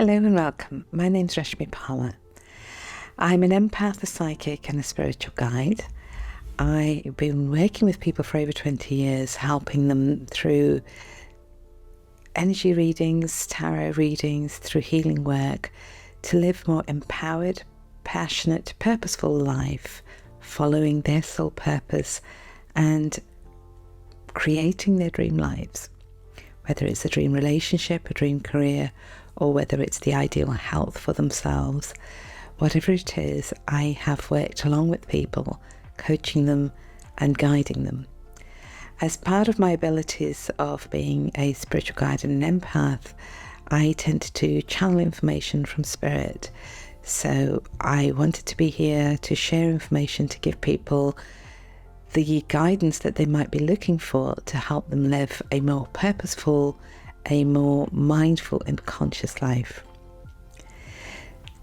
Hello and welcome. My name's Reshmi Purmar. I'm an empath, a psychic and a spiritual guide. I've been working with people for over 20 years, helping them through energy readings, tarot readings, through healing work, to live more empowered, passionate, purposeful life, following their soul purpose and creating their dream lives. Whether it's a dream relationship, a dream career, or whether it's the ideal health for themselves, whatever it is, I have worked along with people, coaching them and guiding them. As part of my abilities of being a spiritual guide and an empath, I tend to channel information from spirit. So I wanted to be here to share information, to give people the guidance that they might be looking for to help them live a more purposeful, a more mindful and conscious life.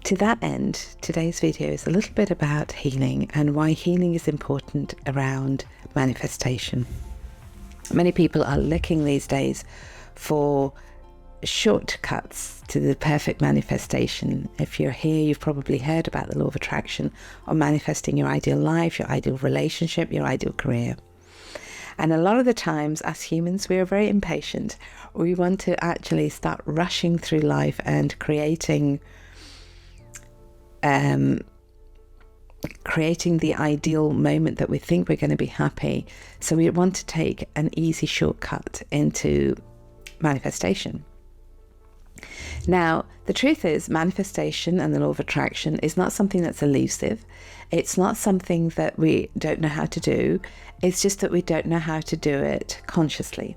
To that end, today's video is a little bit about healing and why healing is important around manifestation. Many people are looking these days for shortcuts to the perfect manifestation. If you're here, you've probably heard about the law of attraction, or manifesting your ideal life, your ideal relationship, your ideal career. And a lot of the times as humans, we are very impatient. We want to actually start rushing through life and creating the ideal moment that we think we're going to be happy. So we want to take an easy shortcut into manifestation. Now, the truth is, manifestation and the law of attraction is not something that's elusive. It's not something that we don't know how to do. It's just that we don't know how to do it consciously.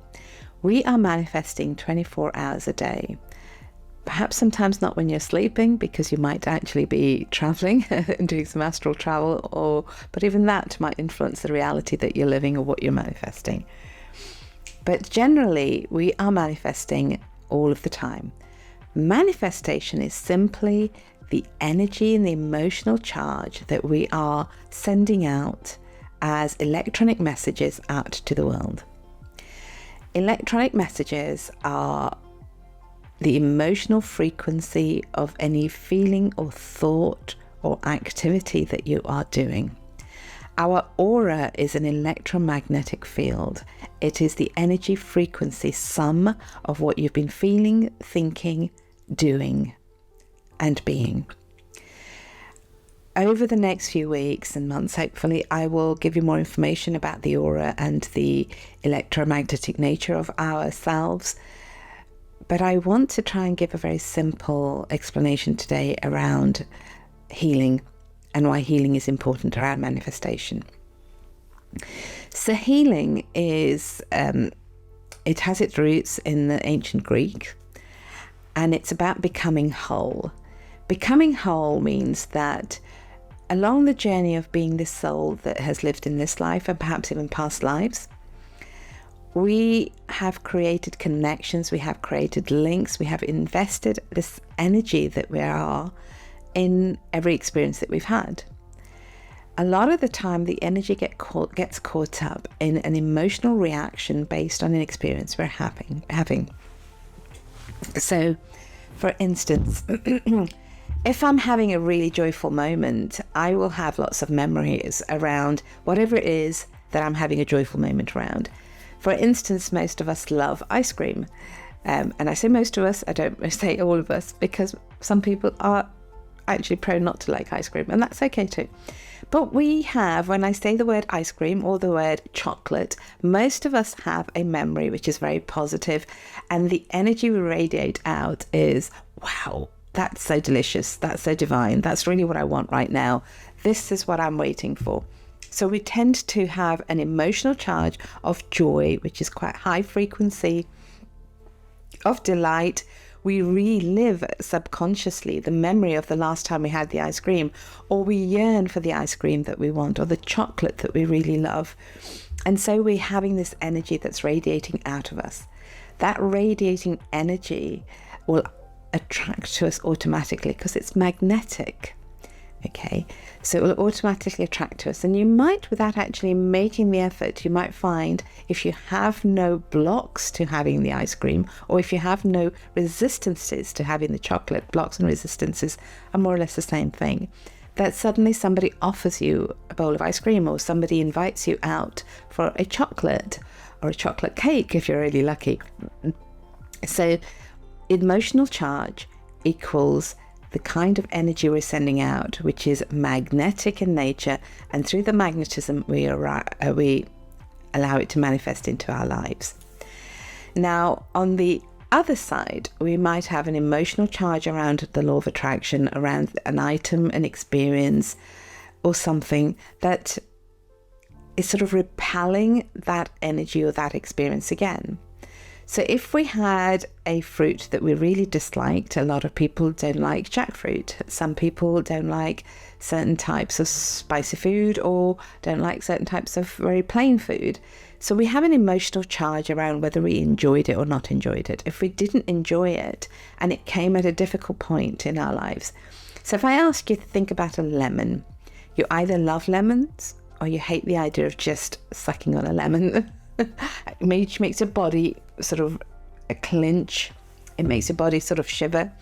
We are manifesting 24 hours a day. Perhaps sometimes not when you're sleeping, because you might actually be traveling and doing some astral travel, but even that might influence the reality that you're living or what you're manifesting. But generally, we are manifesting all of the time. Manifestation is simply the energy and the emotional charge that we are sending out as electronic messages out to the world. Electronic messages are the emotional frequency of any feeling or thought or activity that you are doing. Our aura is an electromagnetic field. It is the energy frequency sum of what you've been feeling, thinking, doing, and being. Over the next few weeks and months, hopefully, I will give you more information about the aura and the electromagnetic nature of ourselves. But I want to try and give a very simple explanation today around healing and why healing is important around manifestation. So healing is, it has its roots in the ancient Greek, and it's about becoming whole. Becoming whole means that along the journey of being this soul that has lived in this life and perhaps even past lives, we have created connections, we have created links, we have invested this energy that we are in every experience that we've had. A lot of the time, the energy gets caught up in an emotional reaction based on an experience we're having. So, for instance, if I'm having a really joyful moment, I will have lots of memories around whatever it is that I'm having a joyful moment around. For instance, most of us love ice cream. And I say most of us, I don't say all of us, because some people are actually prone not to like ice cream, and that's okay too. But we have, when I say the word ice cream or the word chocolate, most of us have a memory which is very positive, and the energy we radiate out is, wow, that's so delicious, that's so divine, that's really what I want right now, this is what I'm waiting for. So we tend to have an emotional charge of joy, which is quite high frequency, of delight. We relive subconsciously the memory of the last time we had the ice cream, or we yearn for the ice cream that we want, or the chocolate that we really love. And so we're having this energy that's radiating out of us. That radiating energy will attract to us automatically because it's magnetic. Okay, so it will automatically attract to us. And you might, without actually making the effort, you might find if you have no blocks to having the ice cream, or if you have no resistances to having the chocolate, blocks and resistances are more or less the same thing, that suddenly somebody offers you a bowl of ice cream, or somebody invites you out for a chocolate or a chocolate cake if you're really lucky. So emotional charge equals the kind of energy we're sending out, which is magnetic in nature, and through the magnetism we allow it to manifest into our lives. Now, on the other side, we might have an emotional charge around the law of attraction, around an item, an experience, or something that is sort of repelling that energy or that experience again. So if we had a fruit that we really disliked, a lot of people don't like jackfruit. Some people don't like certain types of spicy food, or don't like certain types of very plain food. So we have an emotional charge around whether we enjoyed it or not enjoyed it. If we didn't enjoy it and it came at a difficult point in our lives. So if I ask you to think about a lemon, you either love lemons or you hate the idea of just sucking on a lemon. Which makes your body sort of a clinch. It makes your body sort of shiver.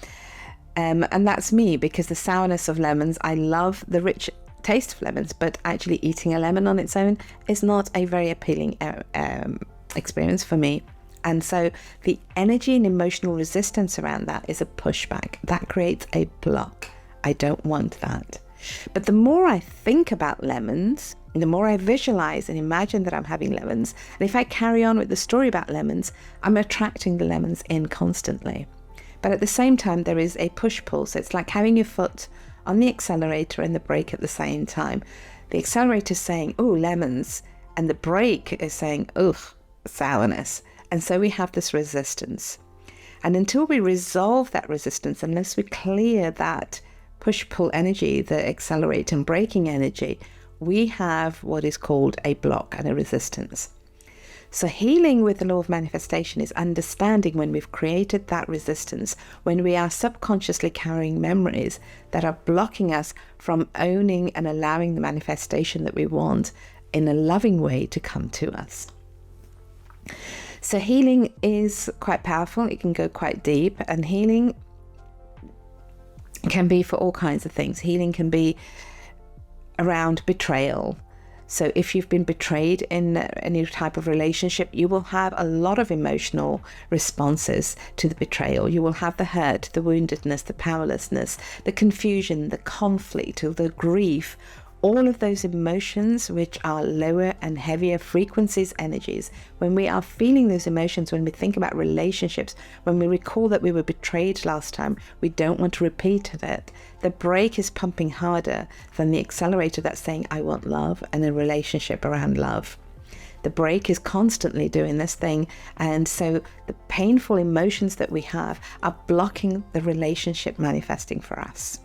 And that's me, because the sourness of lemons, I love the rich taste of lemons, but actually eating a lemon on its own is not a very appealing experience for me. And so the energy and emotional resistance around that is a pushback. That creates a block. I don't want that. But the more I think about lemons, the more I visualize and imagine that I'm having lemons, and if I carry on with the story about lemons, I'm attracting the lemons in constantly. But at the same time, there is a push-pull. So it's like having your foot on the accelerator and the brake at the same time. The accelerator is saying, oh, lemons, and the brake is saying, ugh, sourness. And so we have this resistance. And until we resolve that resistance, unless we clear that push-pull energy, the accelerate and braking energy, we have what is called a block and a resistance. So healing with the law of manifestation is understanding when we've created that resistance, when we are subconsciously carrying memories that are blocking us from owning and allowing the manifestation that we want in a loving way to come to us. So healing is quite powerful. It can go quite deep, and healing can be for all kinds of things. Healing can be around betrayal. So if you've been betrayed in any type of relationship, you will have a lot of emotional responses to the betrayal. You will have the hurt, the woundedness, the powerlessness, the confusion, the conflict, or the grief, all of those emotions which are lower and heavier frequencies, energies. When we are feeling those emotions, when we think about relationships, when we recall that we were betrayed last time, we don't want to repeat it. The brake is pumping harder than the accelerator that's saying, I want love and a relationship around love. The brake is constantly doing this thing, and so the painful emotions that we have are blocking the relationship manifesting for us.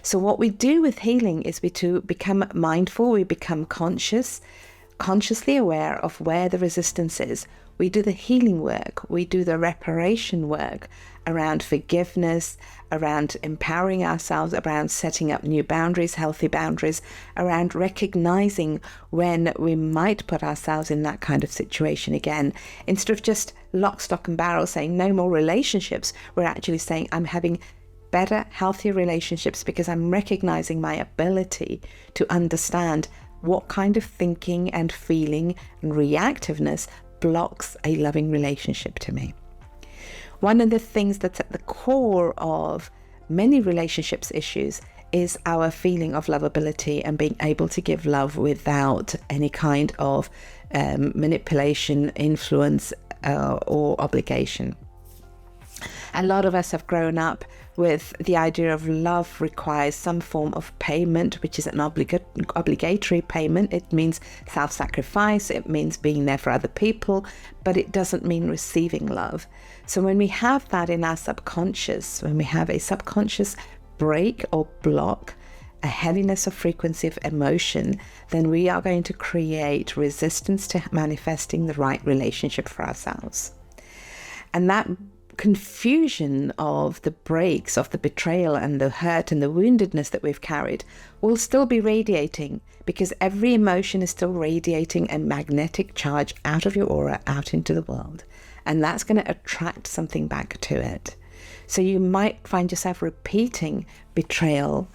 So what we do with healing is we to become mindful, we become consciously aware of where the resistance is. We do the healing work, we do the reparation work around forgiveness, around empowering ourselves, around setting up new boundaries, healthy boundaries, around recognizing when we might put ourselves in that kind of situation again. Instead of just lock, stock and barrel saying no more relationships, we're actually saying I'm having better, healthier relationships because I'm recognizing my ability to understand what kind of thinking and feeling and reactiveness blocks a loving relationship to me. One of the things that's at the core of many relationships issues is our feeling of lovability and being able to give love without any kind of manipulation, influence, or obligation. A lot of us have grown up with the idea of love requires some form of payment, which is an obligatory payment. It means self-sacrifice, it means being there for other people, but it doesn't mean receiving love. So when we have that in our subconscious, when we have a subconscious break or block, a heaviness of frequency of emotion, then we are going to create resistance to manifesting the right relationship for ourselves. And that confusion of the breaks, of the betrayal and the hurt and the woundedness that we've carried will still be radiating, because every emotion is still radiating a magnetic charge out of your aura, out into the world. And that's going to attract something back to it. So you might find yourself repeating betrayal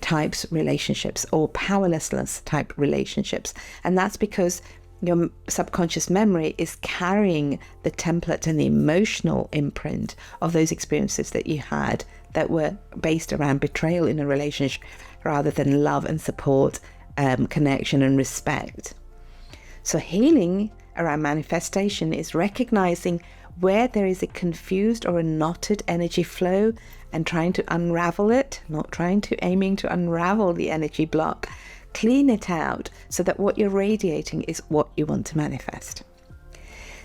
types relationships or powerlessness type relationships. And that's because your subconscious memory is carrying the template and the emotional imprint of those experiences that you had that were based around betrayal in a relationship rather than love and support, connection and respect. So healing around manifestation is recognizing where there is a confused or a knotted energy flow and trying to unravel it, not aiming to unravel the energy block. Clean it out so that what you're radiating is what you want to manifest.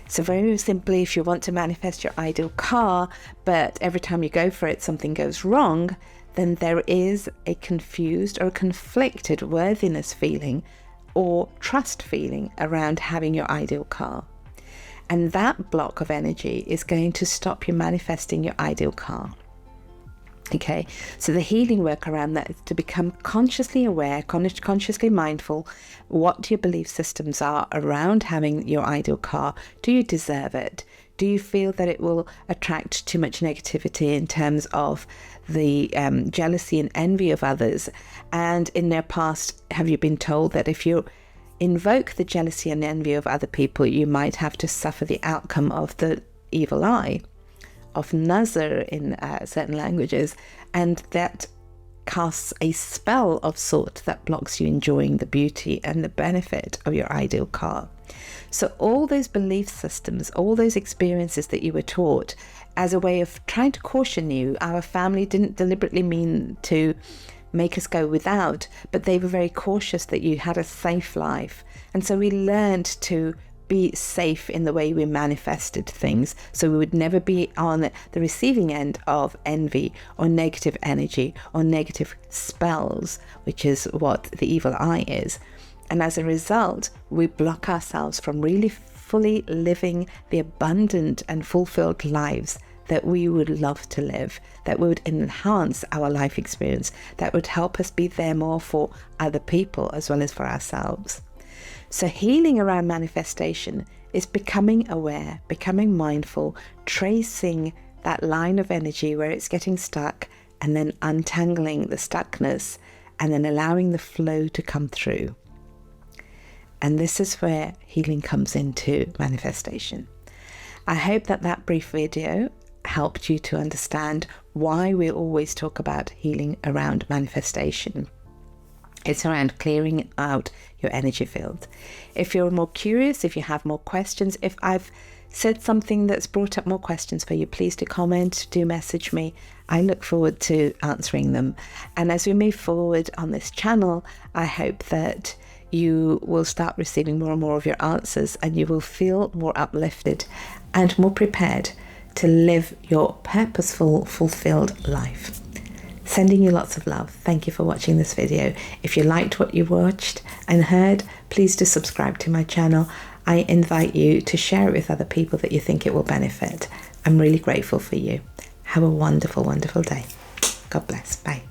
So very simply, if you want to manifest your ideal car, but every time you go for it, something goes wrong, then there is a confused or a conflicted worthiness feeling or trust feeling around having your ideal car. And that block of energy is going to stop you manifesting your ideal car. Okay, so the healing work around that is to become consciously aware, consciously mindful what your belief systems are around having your ideal car. Do you deserve it? Do you feel that it will attract too much negativity in terms of the jealousy and envy of others? And in their past, have you been told that if you invoke the jealousy and envy of other people, you might have to suffer the outcome of the evil eye, of nazar in certain languages, and that casts a spell of sort that blocks you enjoying the beauty and the benefit of your ideal car. So all those belief systems, all those experiences that you were taught as a way of trying to caution you, our family didn't deliberately mean to make us go without, but they were very cautious that you had a safe life. And so we learned to be safe in the way we manifested things, so we would never be on the receiving end of envy or negative energy or negative spells, which is what the evil eye is. And as a result, we block ourselves from really fully living the abundant and fulfilled lives that we would love to live, that would enhance our life experience, that would help us be there more for other people as well as for ourselves. So healing around manifestation is becoming aware, becoming mindful, tracing that line of energy where it's getting stuck, and then untangling the stuckness, and then allowing the flow to come through. And this is where healing comes into manifestation. I hope that brief video helped you to understand why we always talk about healing around manifestation. It's around clearing out your energy field. If you're more curious, if you have more questions, if I've said something that's brought up more questions for you, please do comment, do message me. I look forward to answering them. And as we move forward on this channel, I hope that you will start receiving more and more of your answers, and you will feel more uplifted and more prepared to live your purposeful, fulfilled life. Sending you lots of love. Thank you for watching this video. If you liked what you watched and heard, please do subscribe to my channel. I invite you to share it with other people that you think it will benefit. I'm really grateful for you. Have a wonderful, wonderful day. God bless. Bye.